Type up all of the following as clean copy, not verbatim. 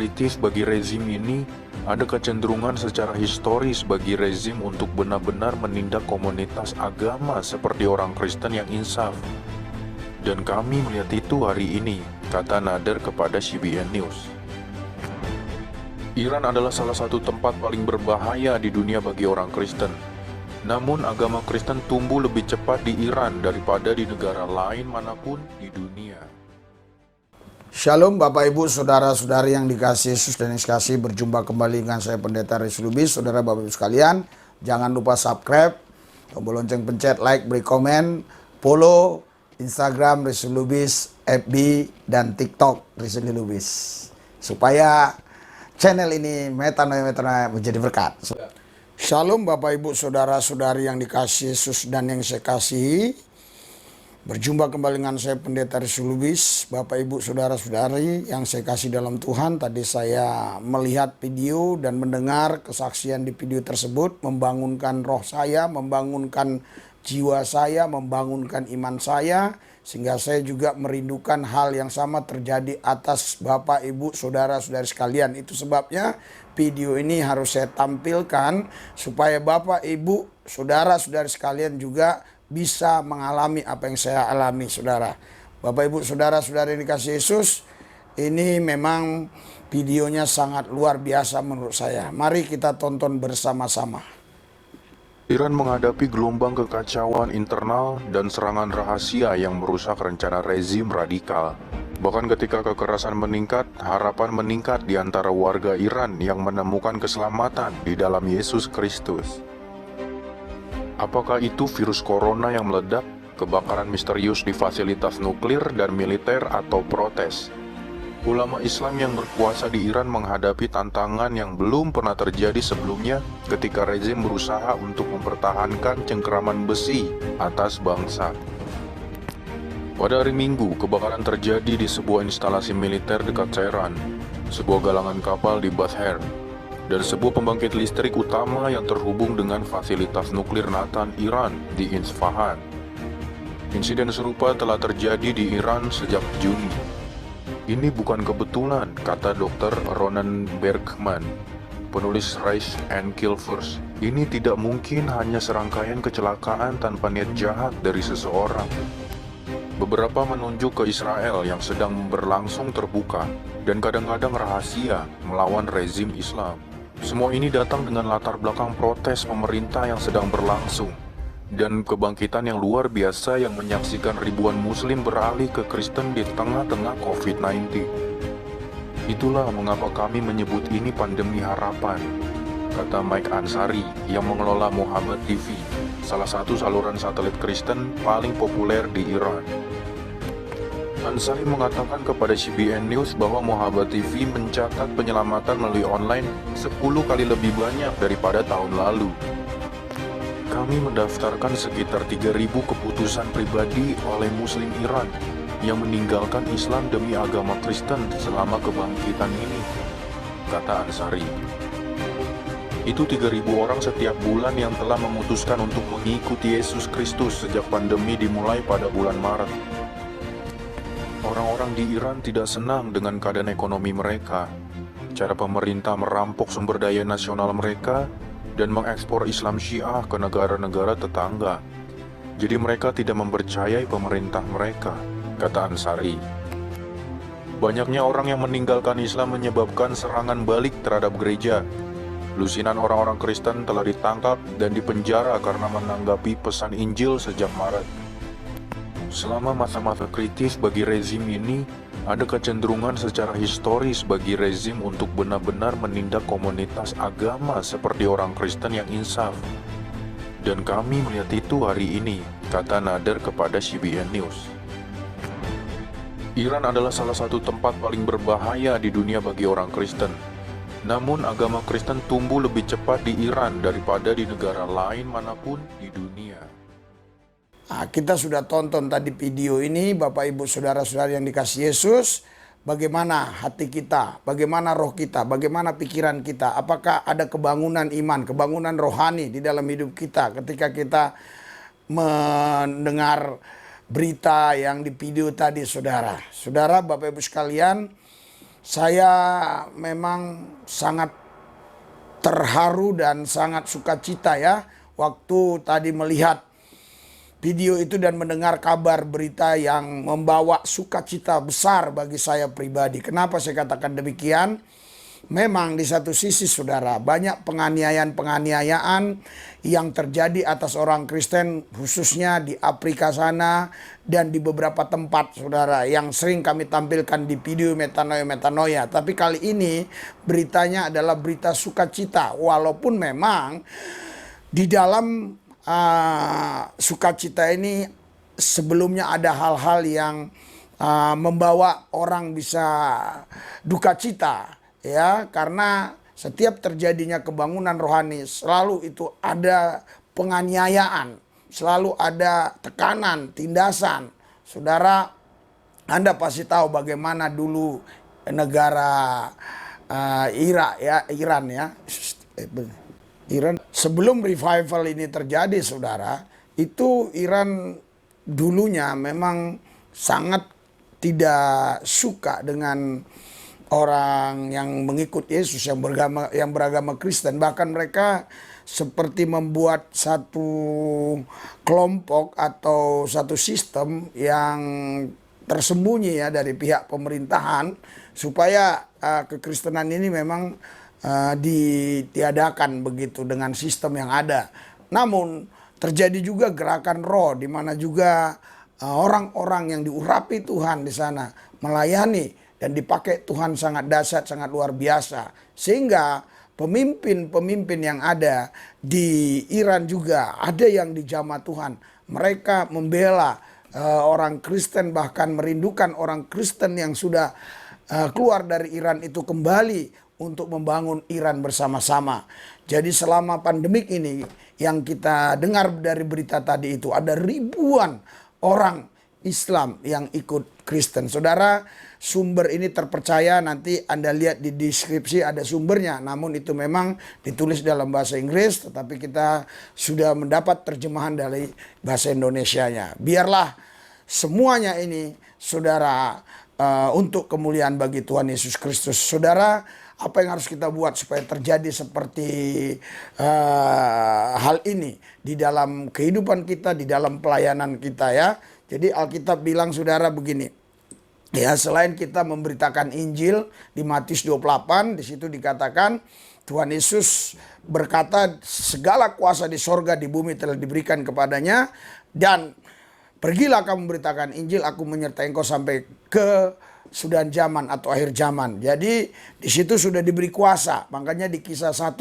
Kritis bagi rezim ini, ada kecenderungan secara historis bagi rezim untuk benar-benar menindak komunitas agama seperti orang Kristen yang insaf. Dan kami melihat itu hari ini, kata Nader kepada CBN News. Iran adalah salah satu tempat paling berbahaya di dunia bagi orang Kristen. Namun agama Kristen tumbuh lebih cepat di Iran daripada di negara lain manapun di dunia. Shalom Bapak Ibu Saudara-saudari yang dikasihi Yesus dan yang dikasihi, berjumpa kembali dengan saya Pendeta Riz Lubis. Saudara Bapak Ibu sekalian, jangan lupa subscribe, tombol lonceng pencet, like, beri komen, follow Instagram Riz Lubis, FB dan TikTok Riz Lubis, supaya channel ini metanoia menjadi berkat. Shalom Bapak Ibu Saudara-saudari yang dikasihi Yesus dan yang saya kasihi. Berjumpa kembali dengan saya Pendeta Riz Lubis. Bapak Ibu Saudara-saudari yang saya kasih dalam Tuhan, tadi saya melihat video dan mendengar kesaksian di video tersebut, membangunkan roh saya, membangunkan jiwa saya, membangunkan iman saya, sehingga saya juga merindukan hal yang sama terjadi atas Bapak Ibu Saudara-saudari sekalian. Itu sebabnya video ini harus saya tampilkan supaya Bapak Ibu Saudara-saudari sekalian juga bisa mengalami apa yang saya alami, saudara. Bapak Ibu Saudara-saudari yang dikasihi Yesus, ini memang videonya sangat luar biasa menurut saya. Mari kita tonton bersama-sama. Iran menghadapi gelombang kekacauan internal dan serangan rahasia yang merusak rencana rezim radikal. Bahkan ketika kekerasan meningkat, harapan meningkat di antara warga Iran yang menemukan keselamatan di dalam Yesus Kristus. Apakah itu virus corona yang meledak, kebakaran misterius di fasilitas nuklir dan militer, atau protes? Ulama Islam yang berkuasa di Iran menghadapi tantangan yang belum pernah terjadi sebelumnya ketika rezim berusaha untuk mempertahankan cengkeraman besi atas bangsa. Pada hari Minggu, kebakaran terjadi di sebuah instalasi militer dekat Tehran, sebuah galangan kapal di Basher, dan sebuah pembangkit listrik utama yang terhubung dengan fasilitas nuklir Natan Iran di Isfahan. Insiden serupa telah terjadi di Iran sejak Juni. Ini bukan kebetulan, kata Dr. Ronan Bergman, penulis Rise and Kill First. Ini tidak mungkin hanya serangkaian kecelakaan tanpa niat jahat dari seseorang. Beberapa menunjuk ke Israel yang sedang berlangsung terbuka dan kadang-kadang rahasia melawan rezim Islam. Semua ini datang dengan latar belakang protes pemerintah yang sedang berlangsung dan kebangkitan yang luar biasa yang menyaksikan ribuan muslim beralih ke Kristen di tengah-tengah COVID-19. Itulah mengapa kami menyebut ini pandemi harapan, kata Mike Ansari yang mengelola Muhammad TV, salah satu saluran satelit Kristen paling populer di Iran. Ansari mengatakan kepada CBN News bahwa Muhammad TV mencatat penyelamatan melalui online 10 kali lebih banyak daripada tahun lalu. Kami mendaftarkan sekitar 3.000 keputusan pribadi oleh Muslim Iran yang meninggalkan Islam demi agama Kristen selama kebangkitan ini, kata Ansari. Itu 3.000 orang setiap bulan yang telah memutuskan untuk mengikuti Yesus Kristus sejak pandemi dimulai pada bulan Maret. Orang-orang di Iran tidak senang dengan keadaan ekonomi mereka, cara pemerintah merampok sumber daya nasional mereka, dan mengekspor Islam Syiah ke negara-negara tetangga. Jadi mereka tidak mempercayai pemerintah mereka, kata Ansari. Banyaknya orang yang meninggalkan Islam menyebabkan serangan balik terhadap gereja. Lusinan orang-orang Kristen telah ditangkap dan dipenjara karena menanggapi pesan Injil sejak Maret. Selama masa-masa kritis bagi rezim ini, ada kecenderungan secara historis bagi rezim untuk benar-benar menindak komunitas agama seperti orang Kristen yang insaf. Dan kami melihat itu hari ini, kata Nader kepada CBN News. Iran adalah salah satu tempat paling berbahaya di dunia bagi orang Kristen. Namun agama Kristen tumbuh lebih cepat di Iran daripada di negara lain manapun di dunia. Nah, kita sudah tonton tadi video ini, Bapak Ibu Saudara-saudari yang dikasihi Yesus. Bagaimana hati kita, bagaimana roh kita, bagaimana pikiran kita. Apakah ada kebangunan iman, kebangunan rohani di dalam hidup kita ketika kita mendengar berita yang di video tadi, saudara. Saudara, Bapak Ibu sekalian, Saya memang sangat terharu dan sangat sukacita ya waktu tadi melihat video itu dan mendengar kabar berita yang membawa sukacita besar bagi saya pribadi. Kenapa saya katakan demikian? Memang di satu sisi saudara, banyak penganiayaan yang terjadi atas orang Kristen khususnya di Afrika sana dan di beberapa tempat saudara yang sering kami tampilkan di video metanoia. Tapi kali ini beritanya adalah berita sukacita, walaupun memang di dalam sukacita ini sebelumnya ada hal-hal yang membawa orang bisa duka cita. Ya, karena setiap terjadinya kebangunan rohani selalu itu ada penganiayaan, selalu ada tekanan, tindasan. Saudara, Anda pasti tahu bagaimana dulu negara Iran sebelum revival ini terjadi, saudara, itu Iran dulunya memang sangat tidak suka dengan orang yang mengikut Yesus yang beragama Kristen. Bahkan mereka seperti membuat satu kelompok atau satu sistem yang tersembunyi ya dari pihak pemerintahan supaya kekristenan ini memang ditiadakan begitu dengan sistem yang ada. Namun terjadi juga gerakan roh di mana juga orang-orang yang diurapi Tuhan di sana melayani dan dipakai Tuhan sangat dahsyat, sangat luar biasa. Sehingga pemimpin-pemimpin yang ada di Iran juga ada yang dijamah Tuhan. Mereka membela orang Kristen, bahkan merindukan orang Kristen yang sudah keluar dari Iran itu kembali untuk membangun Iran bersama-sama. Jadi selama pandemik ini yang kita dengar dari berita tadi itu ada ribuan orang Islam yang ikut Kristen. Saudara, sumber ini terpercaya, nanti Anda lihat di deskripsi ada sumbernya. Namun itu memang ditulis dalam bahasa Inggris, tetapi kita sudah mendapat terjemahan dari bahasa Indonesianya. Biarlah semuanya ini, saudara, untuk kemuliaan bagi Tuhan Yesus Kristus. Saudara, apa yang harus kita buat supaya terjadi seperti hal ini di dalam kehidupan kita, di dalam pelayanan kita ya. Jadi Alkitab bilang saudara begini, ya selain kita memberitakan Injil di Matius 28, di situ dikatakan Tuhan Yesus berkata segala kuasa di sorga di bumi telah diberikan kepadanya dan pergilah kamu memberitakan Injil, aku menyertai engkau sampai ke sudahan zaman atau akhir zaman. Jadi di situ sudah diberi kuasa. Makanya di Kisah 1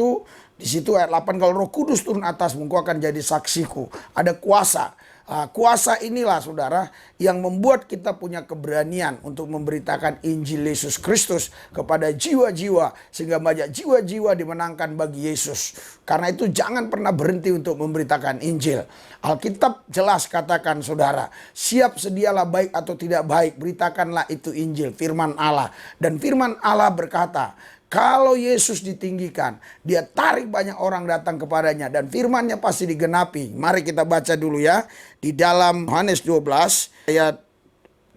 di situ ayat 8, kalau Roh Kudus turun atasmu, engkau akan jadi saksiku. Ada kuasa. Kuasa inilah saudara yang membuat kita punya keberanian untuk memberitakan Injil Yesus Kristus kepada jiwa-jiwa sehingga banyak jiwa-jiwa dimenangkan bagi Yesus. Karena itu jangan pernah berhenti untuk memberitakan Injil. Alkitab jelas katakan saudara, siap sedialah baik atau tidak baik, beritakanlah itu Injil, firman Allah. Dan firman Allah berkata, kalau Yesus ditinggikan, dia tarik banyak orang datang kepadanya dan firman-Nya pasti digenapi. Mari kita baca dulu ya. Di dalam Yohanes 12 ayat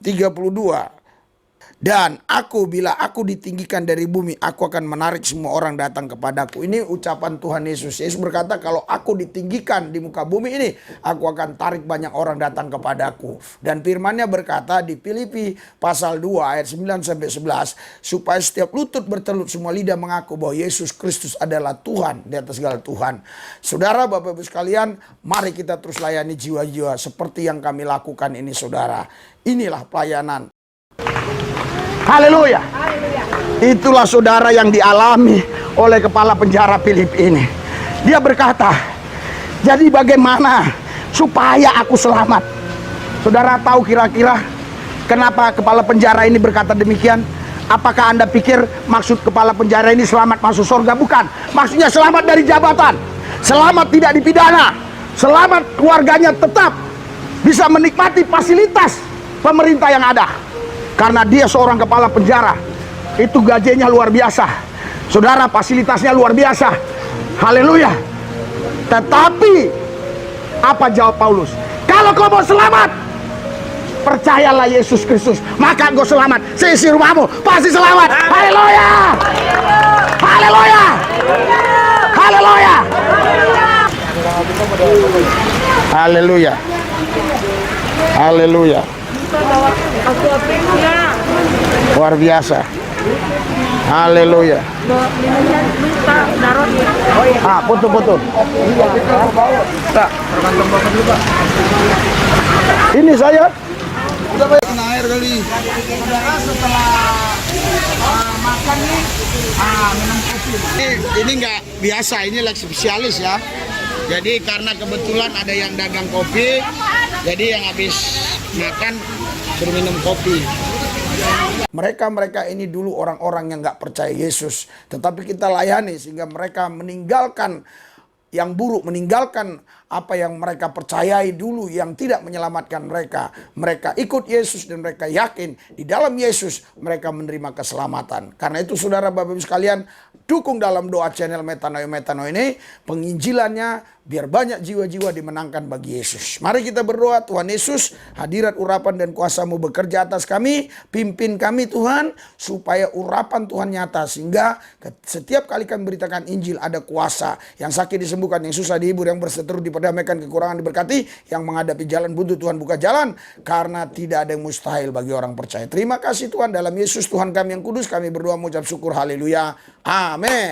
32. Dan aku, bila aku ditinggikan dari bumi, aku akan menarik semua orang datang kepadaku. Ini ucapan Tuhan Yesus. Yesus berkata, kalau aku ditinggikan di muka bumi ini, aku akan tarik banyak orang datang kepadaku. Dan firman-Nya berkata di Filipi pasal 2 ayat 9-11, supaya setiap lutut bertelut, semua lidah mengaku bahwa Yesus Kristus adalah Tuhan di atas segala Tuhan. Saudara, Bapak Ibu sekalian, mari kita terus layani jiwa-jiwa seperti yang kami lakukan ini saudara. Inilah pelayanan. Haleluya. Itulah saudara yang dialami oleh kepala penjara Filipi ini. Dia berkata, jadi bagaimana supaya aku selamat? Saudara tahu kira-kira kenapa kepala penjara ini berkata demikian? Apakah Anda pikir maksud kepala penjara ini selamat masuk surga? Bukan. Maksudnya selamat dari jabatan, selamat tidak dipidana, selamat keluarganya tetap bisa menikmati fasilitas pemerintah yang ada. Karena dia seorang kepala penjara, itu gajinya luar biasa. Saudara, fasilitasnya luar biasa. Haleluya. Tetapi apa jawab Paulus? Kalau kau mau selamat, percayalah Yesus Kristus, maka engkau selamat. Seisi rumahmu pasti selamat. Haleluya. Haleluya. Haleluya. Haleluya. Haleluya. Luar biasa. Haleluya. Foto-foto. Ini saya. Udah banyak kena air kali. Setelah makan nih, minum kopi. Ini nggak biasa, ini lagi spesialis ya. Jadi karena kebetulan ada yang dagang kopi, jadi yang habis makan suruh minum kopi. Mereka ini dulu orang-orang yang nggak percaya Yesus, tetapi kita layani sehingga mereka meninggalkan yang buruk, meninggalkan apa yang mereka percayai dulu yang tidak menyelamatkan mereka. Mereka ikut Yesus dan mereka yakin di dalam Yesus mereka menerima keselamatan. Karena itu saudara Bapak Ibu sekalian, dukung dalam doa channel Metanoia ini, penginjilannya biar banyak jiwa-jiwa dimenangkan bagi Yesus. Mari kita berdoa. Tuhan Yesus, hadirat urapan dan kuasa-Mu bekerja atas kami, pimpin kami Tuhan, supaya urapan Tuhan nyata, sehingga setiap kali kami beritakan Injil ada kuasa. Yang sakit disembuhkan, yang susah dihibur, yang berseteru diperdamaikan, kekurangan diberkati, yang menghadapi jalan buntu Tuhan buka jalan, karena tidak ada yang mustahil bagi orang percaya. Terima kasih Tuhan, dalam Yesus Tuhan kami yang kudus kami berdoa mengucap syukur. Haleluya. Amin.